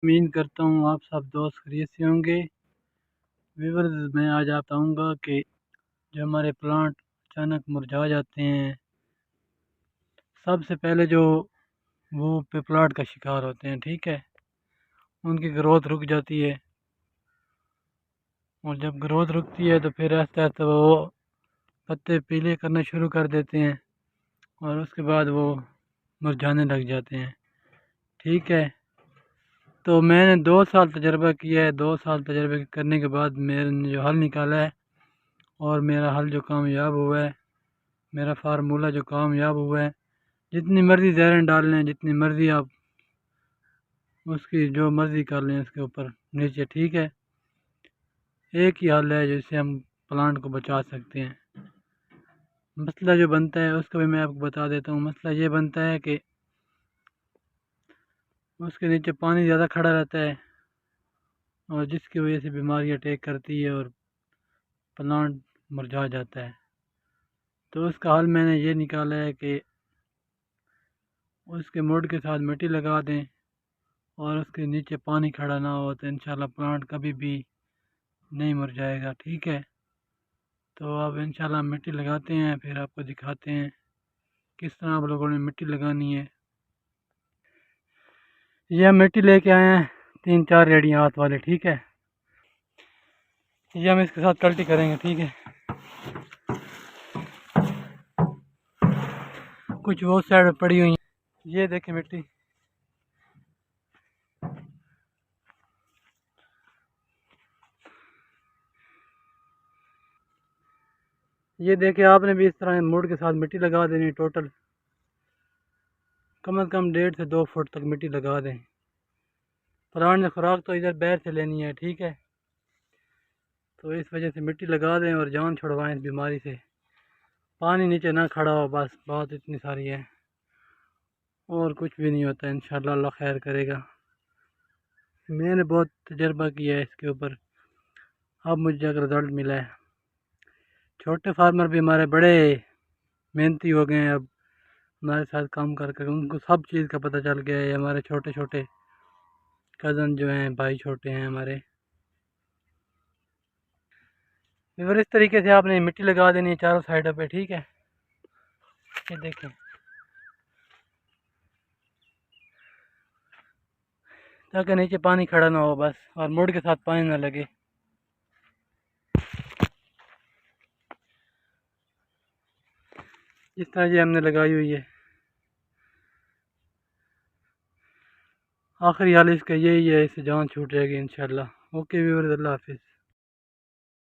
उम्मीद करता हूँ आप सब दोस्त खैरियत से होंगे। व्यूअर्स, मैं आज आप बताऊँगा कि जो हमारे प्लांट अचानक मुरझा जाते हैं, सबसे पहले जो वो पिपलाट का शिकार होते हैं, ठीक है। उनकी ग्रोथ रुक जाती है और जब ग्रोथ रुकती है तो फिर आहिस्ता आहिस्ता वो पत्ते पीले करना शुरू कर देते हैं और उसके बाद वो मुरझाने लग जाते हैं, ठीक है। तो मैंने 2 साल तजर्बा किया है। 2 साल तजर्बे करने के बाद मैंने जो हल निकाला है और मेरा हल जो कामयाब हुआ है, मेरा फार्मूला जो कामयाब हुआ है, जितनी मर्ज़ी ज़हर डाल लें, जितनी मर्ज़ी आप उसकी जो मर्ज़ी कर लें उसके ऊपर नीचे, ठीक है। एक ही हल है जिससे हम प्लांट को बचा सकते हैं। मसला जो बनता है उसका भी मैं आपको बता देता हूँ। मसला ये बनता है कि उसके नीचे पानी ज़्यादा खड़ा रहता है और जिसकी वजह से बीमारी अटैक करती है और प्लांट मुरझा जाता है। तो उसका हल मैंने ये निकाला है कि उसके मुड के साथ मिट्टी लगा दें और उसके नीचे पानी खड़ा ना हो तो इंशाल्लाह प्लांट कभी भी नहीं मुरझाएगा, ठीक है। तो अब इंशाल्लाह मिट्टी लगाते हैं, फिर आपको दिखाते हैं किस तरह आप लोगों ने मिट्टी लगानी है। ये हम मिट्टी लेके आए हैं 3-4 रेडियाँ हाथ वाले, ठीक है। ये हम इसके साथ कल्टी करेंगे, ठीक है। कुछ वो साइड में पड़ी हुई है, ये देखें मिट्टी। ये देखें, आपने भी इस तरह मुड़ के साथ मिट्टी लगा देनी। टोटल कम से कम 1.5 से 2 फुट तक मिट्टी लगा दें। प्लांट ने खुराक तो इधर बैर से लेनी है, ठीक है। तो इस वजह से मिट्टी लगा दें और जान छुड़वाएं इस बीमारी से। पानी नीचे ना खड़ा हो, बस बात इतनी सारी है और कुछ भी नहीं होता। इंशाल्लाह अल्लाह खैर करेगा। मैंने बहुत तजर्बा किया है इसके ऊपर, अब मुझे एक रिज़ल्ट मिला है। छोटे फार्मर भी हमारे बड़े मेहनती हो गए हैं। अब हमारे साथ काम कर कर उनको सब चीज़ का पता चल गया है। हमारे छोटे छोटे कज़न जो हैं, भाई छोटे हैं हमारे। फिर इस तरीके से आपने मिट्टी लगा देनी है चारों साइडों पे, ठीक है। ये देखें, ताकि नीचे पानी खड़ा ना हो बस, और मुड़ के साथ पानी ना लगे। इस तरह ये हमने लगाई हुई है। आखिरी हाल इसका यही है, इससे जान छूट जाएगी इंशाल्लाह। ओके व्यूअर्स, अल्लाह हाफिज़।